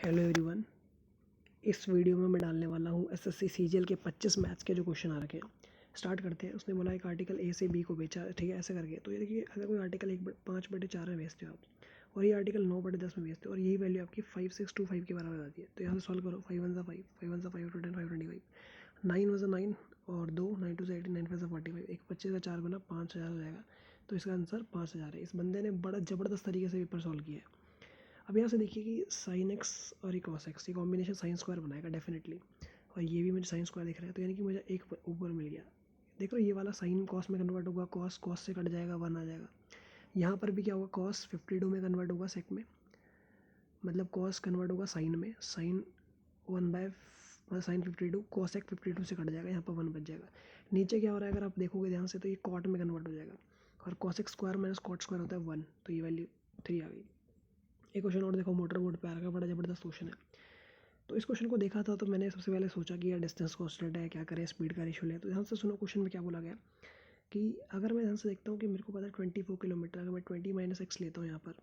Hello everyone. इस video में मैं डालने वाला हूँ एसएससी सीजीएल के 25 मैथ्स के जो क्वेश्चन आ रखे हैं। स्टार्ट करते हैं। उसने बोला एक आर्टिकल ए से बी को बेचा, ठीक है, ऐसे करके। तो ये देखिए, अगर कोई आर्टिकल 5/4 में बेचते हो आप और ये आर्टिकल 9/10 में बेचते हो और यही वैल्यू आपकी 5625 के बराबर आती है, तो यहाँ से सॉल्व करो। 5 1 5, 5 1 5 टू 10, 525, 9 1 9 और 2, 9 2 18, 9 5 45, एक 25 का 4 गुना 5000 हो जाएगा। तो इसका आंसर 5000 है। इस बंदे ने बड़ा ज़बरदस्त तरीके से पेपर सॉल्व किया है। अब यहाँ से देखिए कि साइन एक्स और ये कॉस एक्स, ये कॉम्बिनेशन साइन स्क्वायर बनाएगा डेफिनेटली, और ये भी मुझे साइन स्क्वायर दिख रहा है, तो यानी कि मुझे एक ऊपर मिल गया। देखो ये वाला साइन कॉस में कन्वर्ट होगा, कॉस कॉस से कट जाएगा, 1 आ जाएगा। यहाँ पर भी क्या होगा, कॉस 52 में कन्वर्ट होगा सेक में, मतलब कॉस कन्वर्ट होगा साइन में, साइन 1/, साइन 52 कॉसेक 52 से कट जाएगा, यहाँ पर 1 बच जाएगा। नीचे क्या हो रहा है अगर आप देखोगे ध्यान से, तो ये कॉट में कन्वर्ट हो जाएगा, और cosec square minus cot square होता है 1, तो ये वैल्यू 3 आ गई। एक क्वेश्चन और देखो, मोटर बोर्ड पे आ रखा है, बड़ा ज़बरदस्त क्वेश्चन है। तो इस क्वेश्चन को देखा था तो मैंने सबसे पहले सोचा कि यार डिस्टेंस कांस्टेंट है, क्या करें, स्पीड का रेशियो लें। तो ध्यान से सुनो क्वेश्चन में क्या बोला गया कि अगर मैं ध्यान से देखता हूँ कि मेरे को पता है 24 किलोमीटर, अगर मैं 20 - x लेता हूँ यहाँ पर,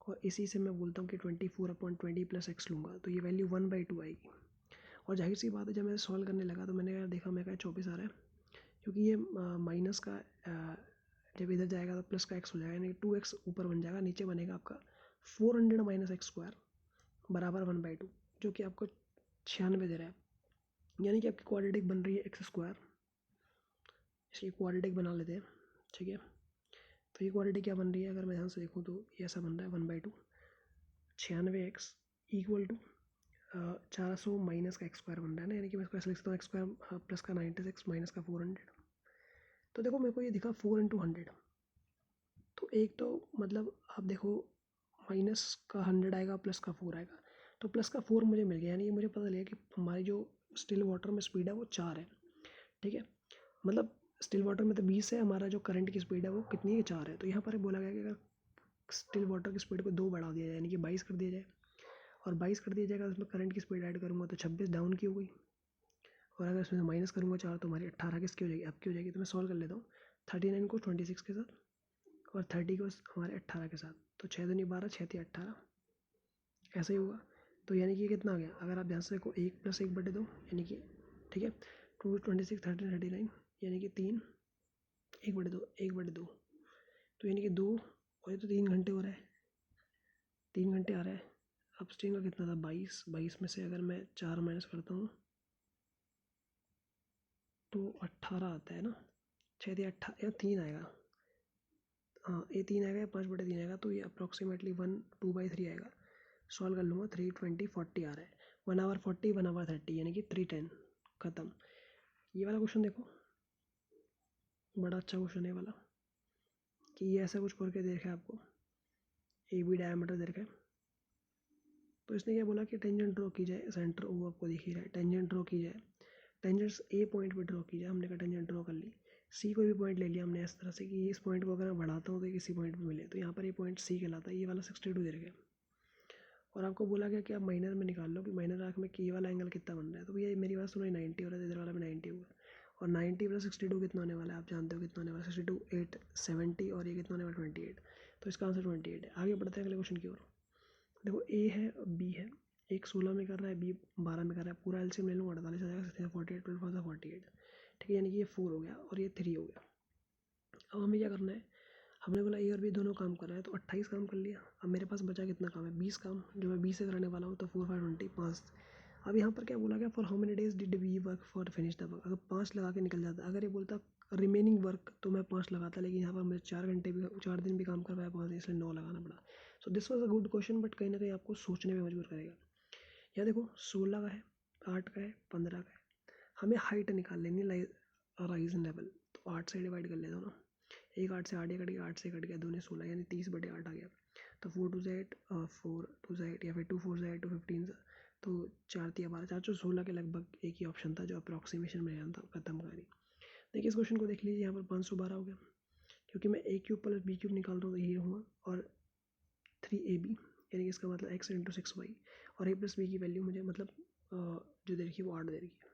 और इसी से मैं बोलता हूँ कि 24/20 + x लूँगा, तो ये वैल्यू 1/2 आएगी। और जाहिर सी बात है, जब मैं सॉल्व करने लगा तो मैंने यार देखा, मैं कहा 24 आ रहा है, क्योंकि ये माइनस का जब इधर जाएगा तो प्लस का x हो जाएगा, यानी 2x ऊपर बन जाएगा, नीचे बनेगा आपका 400 - x² बराबर 1/2, जो कि आपको 96 दे रहा है। यानी कि आपकी क्वाड्रेटिक बन रही है x²। इसकी क्वाड्रेटिक बना लेते हैं, ठीक है। तो ये क्वाड्रेटिक क्या बन रही है, अगर मैं ध्यान से देखूँ तो ये ऐसा बन रहा है 1/2, 96x इक्वल टू 400 माइनस का x² बन रहा है ना, यानी कि मैं इसको ऐसे लिख सकता हूँ, x² प्लस का 96 माइनस का 400। तो देखो मेरे को ये दिखा 4 × 100, तो एक तो मतलब आप देखो माइनस का 100 आएगा, प्लस का 4 आएगा, तो प्लस का 4 मुझे मिल गया, यानी कि मुझे पता लगा कि हमारी जो स्टिल वाटर में स्पीड है वो 4 है, ठीक है। मतलब स्टिल वाटर में तो 20 है, हमारा जो करंट की स्पीड है वो कितनी है, 4 है। तो यहाँ पर बोला गया कि अगर स्टिल वाटर की स्पीड को 2 बढ़ा दिया जाए, यानी कि 22 कर दिया जाए, और 22 कर दिया जाएगा, उसमें करंट की स्पीड ऐड करूँगा तो 26 डाउन की हो गई, और अगर इसमें माइनस करूँगा 4 तो हमारी 18 किसकी हो जाएगी, आपकी हो जाएगी। तो मैं सॉल्व कर लेता हूँ, 39 को 26 के साथ और 30 को हमारे 18 के साथ, तो 6 दूनी 12, 6 × 18, ऐसा ही होगा। तो यानी कि कितना आ गया, अगर आप ध्यान से देखो 1 + 1/2, यानी कि, ठीक है, 2 26 13 39, यानी कि 3 1/2 1/2, तो यानी कि 2, और ये तो 3 घंटे हो रहा है, 3 घंटे आ रहा है। अपस्ट्रीम का कितना था, 22, 22 में से अगर मैं 4 माइनस करता हूँ तो 18 आता है ना, 6 × 18 या 3 आएगा, हाँ ये 3 आएगा या 5/3 आएगा, तो ये अप्रॉक्सीमेटली 2/3 आएगा। सॉल्व कर लूँगा, 3 20 40 आ रहा है, 1 आवर 40, 1 आवर 30, यानी कि 310, ख़त्म। ये वाला क्वेश्चन देखो, बड़ा अच्छा क्वेश्चन है वाला, कि ये ऐसा कुछ करके दे रखा है आपको, ए बी डायमीटर दे रखा है। तो इसने क्या बोला कि टेंजेंट ड्रॉ की जाए, सेंटर ओ आपको दिख ही रहा है, टेंजेंट ड्रॉ की जाए, टेंजेंट्स ए पॉइंट पे ड्रॉ की जाए, हमने कहा टेंजेंट ड्रॉ कर ली। सी कोई भी पॉइंट ले लिया हमने इस तरह से कि इस पॉइंट को अगर मैं बढ़ाता हूँ तो किसी पॉइंट पे मिले, तो यहाँ पर ये पॉइंट सी कहलाता है। ये वाला 62 दे रखा है, और आपको बोला गया कि आप माइनर में निकाल लो कि माइनर आँख में ये वाला एंगल कितना बन रहा है। तो भैया मेरी बात सुनो, 90 हो रहा है, इधर वाला में 90 हुआ, और 90 + 62 कितना होने वाला है, आप जानते हो कितना होने वाला है, 62 8 70, और ये कितना होने वाला 28, तो इसका आंसर 28 है। आगे बढ़ते हैं अगले क्वेश्चन की ओर। देखो ए है और बी है, एक 16 में कर रहा है, बी 12 में कर रहा है, पूरा एलसीएम ले लूँ 48 आ जाएगा, 48 12 48, ठीक है, यानी कि ये 4 हो गया और ये 3 हो गया। अब हमें क्या करना है, हमने बोला ए और बी दोनों काम कर रहा है, तो 28 काम कर लिया। अब मेरे पास बचा कितना काम है, 20 काम, जो मैं 20 से कराने वाला हूँ, तो 4 5 20 5। अब यहाँ पर क्या बोला गया, for how many days did we work for finish the work, अगर 5 लगा के निकल जाता, अगर ये बोलता रिमेनिंग वर्क तो मैं 5 लगाता, लेकिन यहाँ पर मुझे 4 घंटे भी 4 दिन भी काम करवाया 5 दिन, इसलिए 9 लगाना पड़ा। So this was a good question, but कहीं ना कहीं आपको सोचने में मजबूर करेगा। यहाँ देखो 16 का है, 8 का है, 15 का है, हमें हाइट निकाल लेनी, राइज लेवल, तो 8 से डिवाइड कर लेता हूँ ना, एक 8 से 8 कट गया, 8 से कट गया, 2 ने 16, यानी 30/8 आ गया। तो 4 2 8, 4 2 8, या फिर 2 4 8 2 15, तो 4 3 12, 4 4 16 के लगभग एक ही ऑप्शन था जो अप्रॉक्सीमेशन में रहना था, खत्म करी। देखिए इस क्वेश्चन को देख लीजिए, यहाँ पर 512 हो गया, क्योंकि मैं a³ + b³ निकाल रहा हूँ, तो ये होगा, और 3ab, यानी कि इसका मतलब x × 6y, और a + b की वैल्यू मुझे मतलब जो दे रखी है वो 8 दे रखी है।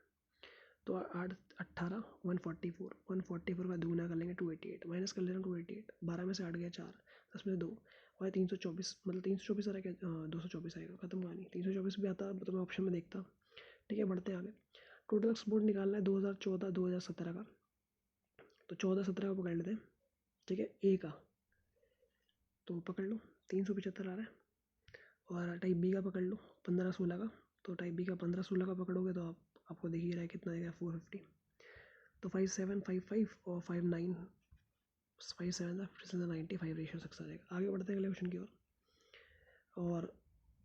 तो 8 18 144 का दूना कर लेंगे 288, माइनस कर लेना 288, 12 में से 8 गया 4, 10 में से 2, और 324 मतलब 324 आ रहा है क्या, 224 आएगा, खत्म कहानी। 324 भी आता तो मैं ऑप्शन में देखता। ठीक है, बढ़ते हैं आगे। टोटल एक्सपोर्ट निकालना है 2014 2017 का, तो 14-17 का पकड़ लेते हैं। ठीक है, ए का तो पकड़ लो 375 आ रहा है, और टाइप बी का पकड़ लो 15-16 का, तो टाइप बी का 15-16 का पकड़ोगे तो आपको दिख ही रहा है कितना देगा 450। तो 5755 और 59 57 95 रेशियो 6 आ जाएगा। आगे बढ़ते हैं अगले क्वेश्चन की ओर। और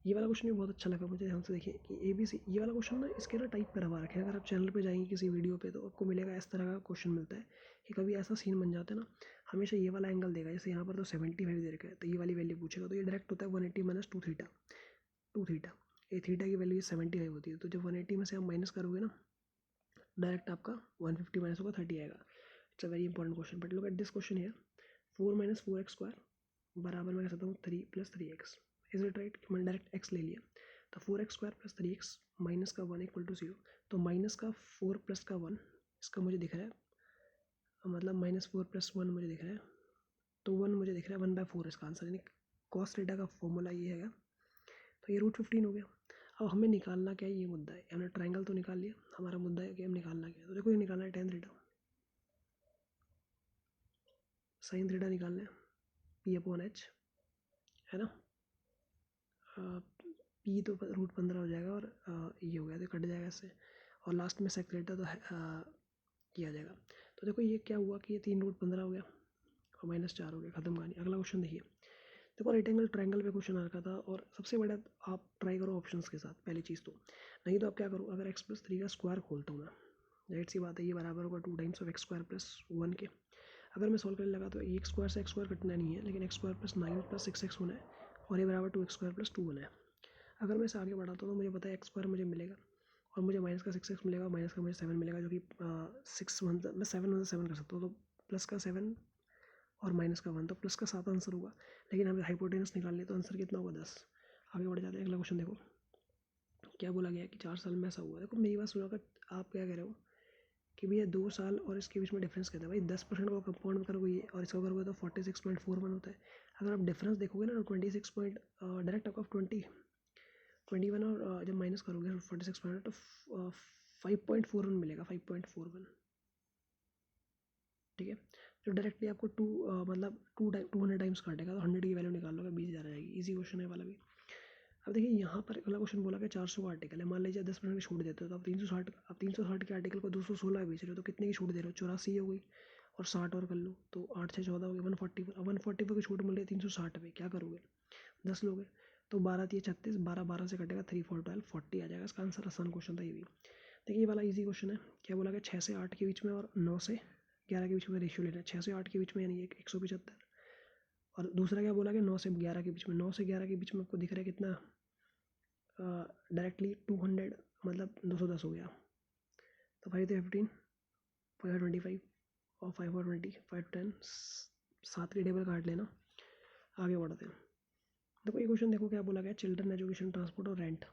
ये वाला क्वेश्चन भी बहुत अच्छा लगा मुझे, ध्यान से देखिए कि ए बी सी, ये वाला क्वेश्चन ना इसके ना टाइप करवा रखे हैं। अगर आप चैनल पे जाएंगे किसी वीडियो पे तो आपको मिलेगा इस तरह का क्वेश्चन मिलता है कि कभी ऐसा सीन बन जाता है ना, हमेशा ये वाला एंगल देगा। जैसे यहाँ पर तो 75 दे रखा है, तो ये वाली वैल्यू पूछेगा, तो ये डायरेक्ट होता है 180 माइनस 2 थीटा। 2 थीटा, ये थीटा की वैल्यू 75 होती है, तो जब 180 में से आप माइनस करोगे ना, डायरेक्ट आपका 150 माइनस होगा 30 आएगा। It's a very important question, but look at this question here. 4 minus 4x square बराबर मैं कह सकता हूँ 3 plus 3x। Is it right, मैंने डायरेक्ट x ले लिया, तो 4x square plus 3x minus का 1 इक्वल टू 0। तो माइनस का 4 प्लस का 1 इसका मुझे दिख रहा है, मतलब माइनस 4 प्लस 1 मुझे दिख रहा है, तो 1 मुझे दिख रहा है 1/4 इसका आंसर, यानी कॉस थीटा का फॉर्मूला ये है। तो ये √15 हो गया। अब हमें निकालना क्या है, ये मुद्दा है। हमने ट्रायंगल तो निकाल लिया, हमारा मुद्दा है कि हम निकालना क्या है। तो देखो ये निकालना है tan थीटा, साइन थीटा निकालना है P/H, है ना। पी तो √15 हो जाएगा, और ये हो गया तो कट जाएगा इससे, और लास्ट में सेक थीटा तो किया जाएगा। तो देखो ये क्या हुआ कि ये 3√15 हो गया और -4 हो गया, खत्म कहानी। अगला क्वेश्चन देखिए। देखो राइट एंगल ट्रायंगल पे क्वेश्चन आ रखा था, और सबसे बड़ा आप ट्राई करो ऑप्शंस के साथ पहली चीज़ तो, नहीं तो आप क्या करो, अगर x+3 का स्क्वायर खोलता हूँ मैं, राइट सी बात है, ये बराबर होगा 2 टाइम्स ऑफ x² + 1 के। अगर मैं सॉल्व करने लगा तो एक स्क्वायर से x² कटना नहीं है, लेकिन x² + 9 + 6x होना है, और ये बराबर 2x² + 2 होना है। अगर मैं इसे आगे बढ़ाता हूँ तो मुझे पता है x² मुझे मिलेगा, और मुझे माइनस का 6x मिलेगा, माइनस का मुझे 7 मिलेगा, जो कि 6 1 मैं 7 कर सकता हूँ, तो प्लस का 7 और माइनस का 1, तो प्लस का 7 आंसर होगा। लेकिन हमें हाइपोटेनस निकालनी है, तो आंसर कितना होगा 10। आगे बढ़ जाते हैं, अगला क्वेश्चन देखो क्या बोला गया कि 4 साल में ऐसा हुआ। देखो मेरी बात सुनो, अगर आप क्या कह रहे हो कि भैया 2 साल और इसके बीच में डिफरेंस कहता है, भाई 10% को कंपाउंड करोगे ये और इसको करोगे तो 46.41 होता है। अगर आप डिफरेंस देखोगे ना, 26 पॉइंट डायरेक्ट आपका 21, और जब माइनस करोगे 46 पॉइंट तो 5.41 मिलेगा, 5.41। ठीक है, जो डायरेक्टली आपको मतलब 200 टाइम्स काटेगा, तो 100 की वैल्यू निकाल लोगे, 20 ज़्यादा जाएगी। इजी क्वेश्चन है वाला भी। अब देखिए यहाँ पर अगला क्वेश्चन बोला कि 400 का आर्टिकल है, मान लीजिए 10% की छूट देते हो, तो आप 360 के आर्टिकल को 216 बेच रहे हो, तो कितने की छूट दे रहे हो, 84 हो गई, और 60 और कर लो तो 8 से 14 हो गई, 140। अब 140 की छूट मिल रही है 360 पे, क्या करोगे, 10 लोगे, तो 12×3 = 36, 12 से कटेगा 3 4 12 40 आ जाएगा इसका आंसर। आसान क्वेश्चन था ये भी। देखिए ये वाला इजी क्वेश्चन है। क्या बोला कि 6 से 8 के बीच में और 9 से 11 के बीच में रेशियो लेना है। 6 से 8 के बीच में यानी 175, और दूसरा क्या बोला कि 9 से 11 के बीच में। 9 से 11 के बीच में आपको दिख रहा है कितना, डायरेक्टली 200 मतलब 210 हो गया, तो 5 से 15 525 और 5 और 20 5 10 7 के टेबल काट लेना। आगे बढ़ते हैं। देखो ये क्वेश्चन देखो क्या बोला गया, चिल्ड्रन एजुकेशन ट्रांसपोर्ट और रेंट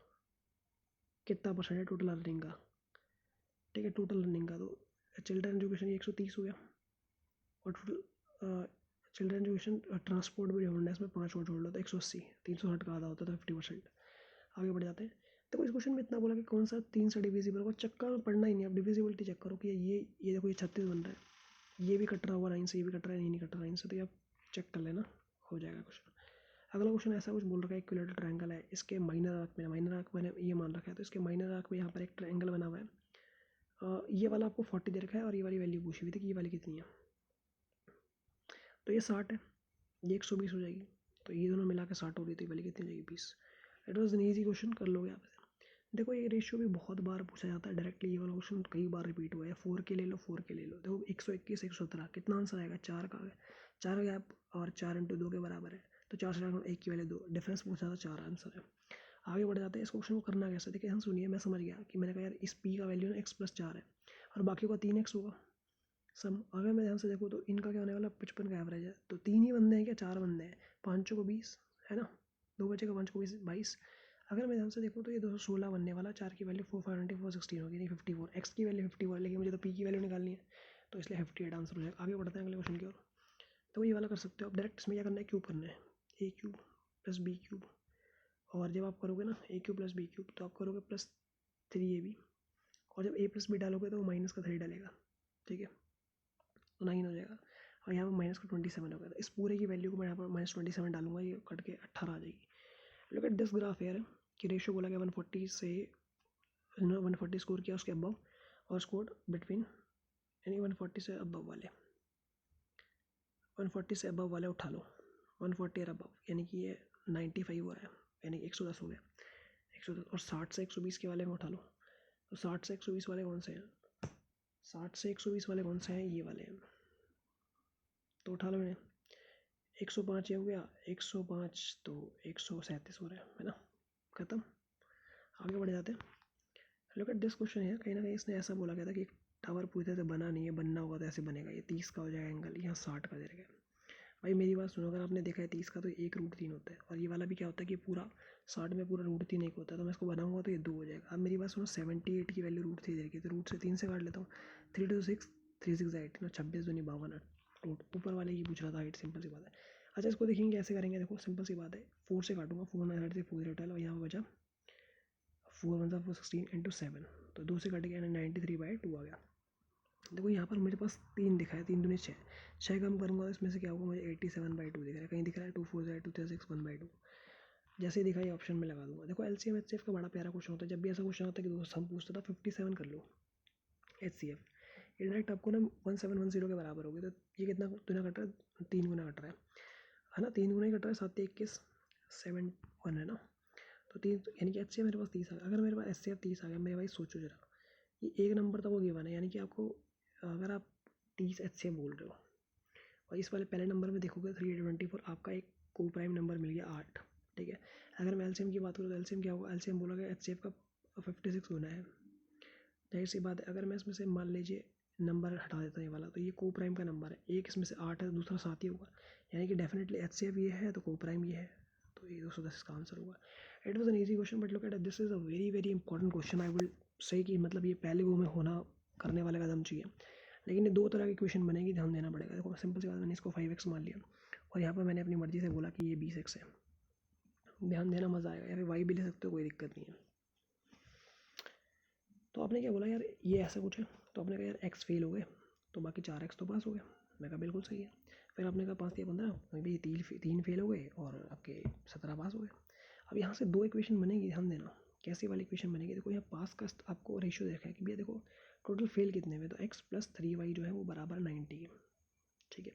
कितना परसेंट है टोटल अर्निंग का। ठीक है, टोटल अर्निंग का, तो चिल्ड्रन एजुकेशन 130 हो गया, और टोटल चिल्ड्रन एजुकेशन ट्रांसपोर्ट भी जोड़ना है इसमें, 5 और जोड़ लो तो 180, 360 का आधा होता है, तो 50%। आगे बढ़ जाते हैं। देखो इस क्वेश्चन में इतना बोला कि कौन सा 3 से डिविजिबल होगा, चक्कर में पढ़ना ही नहीं, आप डिविजिबिलिटी चेक करो कि ये देखो ये 36 बन रहा है, ये भी कट रहा हुआ लाइन से, ये भी कट रहा है, ये नहीं कट रहा लाइन से, तो ये आप चेक कर लेना, हो जाएगा क्वेश्चन। अगला क्वेश्चन ऐसा कुछ बोल रखा है, इक्विलेटरल ट्रायंगल है, इसके माइनर आर्क मैंने ये मान रखा है, तो इसके माइनर आर्क में यहाँ पर एक ट्रायंगल बना हुआ है। ये वाला आपको 40 दे रखा है, और ये वाली वैल्यू पूछी हुई थी कि ये वाली कितनी है, तो ये 60 है, ये 120 हो जाएगी, तो ये दोनों मिला के 60 हो रही, तो ये वाली कितनी हो जाएगी 20। It was an easy question, कर लोगे आप। देखो ये रेशियो भी बहुत बार पूछा जाता है डायरेक्टली, ये वाला क्वेश्चन कई बार रिपीट हुआ है। 4 के ले लो, 4 के ले लो, देखो 121 117 कितना आंसर आएगा, 4 का 4 गैप, और 4 × 2 के बराबर है, तो 4 से 1 की वैल्यू 2, डिफरेंस पूछा था, 4 आंसर है। आगे बढ़ जाते हैं। इस क्वेश्चन को करना कैसे, देखिए हम सुनिए, मैं समझ गया कि मैंने कहा यार इस पी का वैल्यू ना x+4 है, और बाकी का 3x होगा सम। अगर मैं ध्यान से देखूँ तो इनका क्या होने वाला, 55 का एवरेज है, तो 3 ही बंदे हैं क्या, 4 बंदे हैं, 5 को 20 है ना, 2 बचे का 5 को 20 22। अगर मैं ध्यान से देखूँ तो ये 216 बनने वाला, 4 की वैल्यू 4 5 4 16 होगी, नहीं 54, एक्स की वैल्यू 54, लेकिन मुझे तो पी की वैल्यू निकालनी है, तो इसलिए 58 आंसर हो जाएगा। आगे बढ़ते हैं अगले क्वेश्चन की ओर। तो ये वाला कर सकते हो आप डायरेक्ट, इसमें क्या करना है, क्यूब करना है, ए क्यूब प्लस बी क्यूब, और जब आप करोगे ना ए क्यूब प्लस बी क्यूब तो आप करोगे प्लस 3ab, और जब ए प्लस बी डालोगे तो वो माइनस का 3 डालेगा, ठीक है, तो 9 हो जाएगा, और यहाँ पर माइनस का 27 हो गया। तो इस पूरे की वैल्यू को मैं यहाँ पर -27 डालूंगा, ये कट के 18 आ जाएगी। लुक एट दिस ग्राफ यार, कि रेशियो बोला गया 140 से 140 स्कोर किया उसके अबव, और स्कोर बिटवीन, यानी 140 से अबव वाले, 140 से अबव वाले उठा लो, 140 और अबव, यानी कि ये 95 हो रहा है, यानी कि 110 हो गया, 110, और 60 से 120 के वाले में उठा लो, तो 60 से 120 वाले कौन से हैं, 60 से 120 वाले कौन से हैं, ये वाले हैं, तो उठा लो इन्हें, 105 ये हो गया, 105 तो 137 हो रहा है ना, खत्म। आगे बढ़ जाते हैं। लुक एट दिस क्वेश्चन है, कहीं ना कहीं इसने ऐसा बोला गया था कि एक टावर पूरी तरह से बना नहीं है, बनना होगा तो ऐसे बनेगा, ये 30 का हो जाएगा एंगल, यहाँ 60 का दे रखा है। भाई मेरी बात सुनो, अगर आपने देखा है 30 का तो 1√3 होता है, और ये वाला भी क्या होता है कि पूरा 60 में पूरा √3 1 होता है, तो मैं इसको बनाऊंगा तो ये 2 हो जाएगा। अब मेरी बात सुनो, 78 की वैल्यू √3 दे रखी है, तो रूट से 3 से काट लेता हूँ, 3 2 6, 3 6 8 ना, 26 2 52, रूट ऊपर वाले की पूछ रहा था हाइट, सिंपल सी बात है। अच्छा इसको देखेंगे कैसे करेंगे, देखो सिंपल सी बात है, 4 से काटूंगा, 4 9 से 4 0 और यहाँ पर बचा 4 1 4 16 इंटू 7, तो 2 से कट गया, 93/2 आ गया। देखो यहाँ पर मेरे पास 3 दिखा है, 3 दूनी 6, 6 कम करूँगा तो इसमें से क्या होगा, मुझे 87/2 दिख रहा है, कहीं दिख रहा है 2 4 2 3 6 1/2, जैसे ही दिखाई ऑप्शन में लगा दूंगा। देखो एलसीएम एचसीएफ का बड़ा प्यारा क्वेश्चन होता है, जब भी ऐसा क्वेश्चन होता है कि दोस्त हम पूछता था 57 कर लो एचसीएफ, ये डायरेक्ट आपको ना 1710 के बराबर होगी, तो ये कितना गुना कट रहा है, 3 गुना कट रहा है ना, 3 गुना ही कट रहा है, 7 21 7 1 है ना, तो 3, यानी कि एचसीएफ मेरे पास 30 आ गया। अगर मेरे पास एचसीएफ 30 आ गया, मेरे भाई सोचो जरा, ये एक नंबर तक वो गिवन है, यानी कि आपको अगर आप 30 एचसीएफ बोल रहे हो, और इस वाले पहले नंबर में देखोगे 324, आपका एक को प्राइम नंबर मिल गया 8, ठीक है। अगर मैं एलसीएम की बात करूँ तो एलसीएम क्या होगा, एलसीएम बोला गया एचसीएफ का 56 होना है, जाहिर सी बात है। अगर मैं इसमें से मान लीजिए नंबर हटा देता हूँ ये वाला, तो ये को प्राइम का नंबर है, एक इसमें से 8 है, दूसरा 7 ही होगा, यानी कि डेफिनेटली एचसीएफ ये है तो को प्राइम ये है, तो ये 210 इसका आंसर होगा। It was an easy question, but look at this is a very very important question, I will say कि मतलब ये पहले वो में होना करने वाले का दम चाहिए, लेकिन ये 2 तरह के क्वेश्चन बनेगी, ध्यान देना पड़ेगा। देखो सिंपल सी बात, मैंने इसको 5x मान लिया, और यहाँ पर मैंने अपनी मर्जी से बोला कि ये 20x है, ध्यान देना, मज़ा आएगा, या फिर y भी ले सकते हो, कोई दिक्कत नहीं है। तो आपने क्या बोला यार, ये ऐसा कुछ है, तो आपने कहा यार x फेल हो गए, तो बाकी 4x तो पास हो गया, मैं कहा बिल्कुल सही है। फिर आपने कहा 5 या 15, भाई 3 फेल हो गए और आपके 17 पास हो गए। अब यहाँ से 2 इक्वेशन बनेगी, ध्यान देना कैसी वाली इक्वेशन बनेगी। देखो यहाँ पास का आपको रेशियो देखा है कि भैया देखो टोटल फेल कितने में, तो x + 3y जो है वो बराबर 90 है, ठीक है।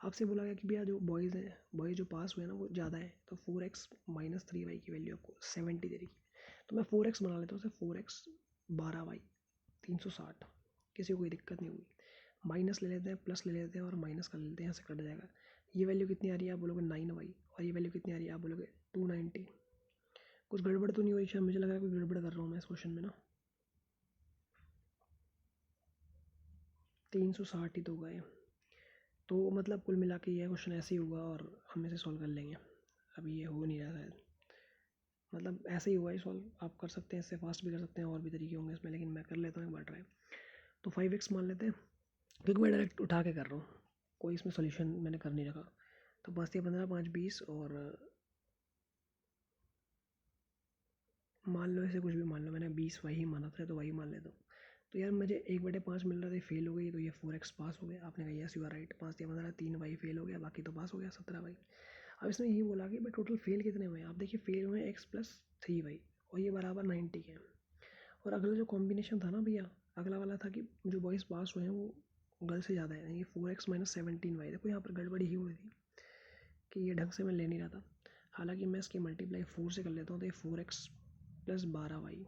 आपसे बोला गया कि भैया जो बॉयज़ हैं, बॉयज़ जो पास हुए ना वो ज़्यादा है, तो 4x - 3y की वैल्यू आपको 70 दे रही है, तो मैं 4x बना लेता हूँ, उसे 4x 12y 360, किसी को कोई दिक्कत नहीं होगी। माइनस ले लेते हैं, प्लस ले लेते हैं, और माइनस कर लेते हैं, यहाँ से कट जाएगा। ये वैल्यू कितनी आ रही है, आप बोलोगे 9y, और ये वैल्यू कितनी आ रही है, आप बोलोगे 290। कुछ गड़बड़ तो नहीं हुई शायद, मुझे लग रहा है कुछ गड़बड़ कर रहा हूँ मैं इस क्वेश्चन में ना, 360 ही तो गए, तो मतलब कुल मिला के ये क्वेश्चन ऐसे ही होगा और हम इसे सॉल्व कर लेंगे। अभी ये हो नहीं रहा है, मतलब ऐसे ही हुआ ही सॉल्व, आप कर सकते हैं, इससे फास्ट भी कर सकते हैं, और भी तरीके होंगे इसमें, लेकिन मैं कर लेता हूँ एक बार ट्राई। तो 5x मान लेते हैं, क्योंकि मैं डायरेक्ट उठा के कर रहा हूँ, कोई इसमें सोल्यूशन मैंने कर नहीं रखा। तो 5 या 15 5 20, और मान लो ऐसे कुछ भी मान लो, मैंने 20 वही माना था तो वही मान लेता हूँ। तो यार मुझे 1/5 मिल रहा था, फेल हो गई, तो ये 4x पास हो गया। आपने कहा यस यू आर राइट, 5 या 15 3y फेल हो गया, बाकी तो पास हो गया 17y। अब इसमें यही बोला कि भाई टोटल फेल कितने हुए, आप देखिए फेल हुए x + 3y, और ये बराबर 90 के हैं। और अगला जो कॉम्बिनेशन था ना भैया, अगला वाला था कि जो बॉयज़ पास हुए हैं वो गर्ल से ज़्यादा है, ये 4x - 17y। देखो यहाँ पर गड़बड़ी ही हुई थी कि ये ढंग से मैं ले नहीं रहा था, हालांकि मैं इसकी मल्टीप्लाई 4 से कर लेता हूँ, तो ये 4x + 12y,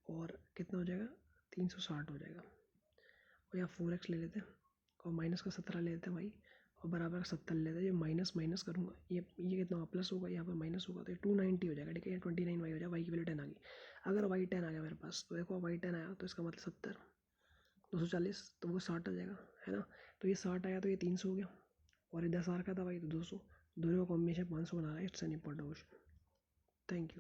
और कितना हो जाएगा 360 हो जाएगा। और यहाँ 4x ले लेते हैं, और माइनस का 17 ले लेते हैं भाई, और बराबर 70 ले लेते हैं। ये माइनस माइनस करूँगा, ये कितना होगा, प्लस होगा, यहाँ पर माइनस होगा, तो ये 290 हो जाएगा, ठीक है। 29y हो जाएगा, y की वैल्यू 10 आ गई। अगर y 10 आ गया मेरे पास, तो देखो y 10 आया तो इसका मतलब 70 240, तो वो 60 आ जाएगा, है ना। तो ये 60 आया तो ये 300 हो गया, और ये 10 आ रखा था भाई तो 200, दोनों का कॉम्बिनेशन 500 बना रहा है। It's an important question. Thank you.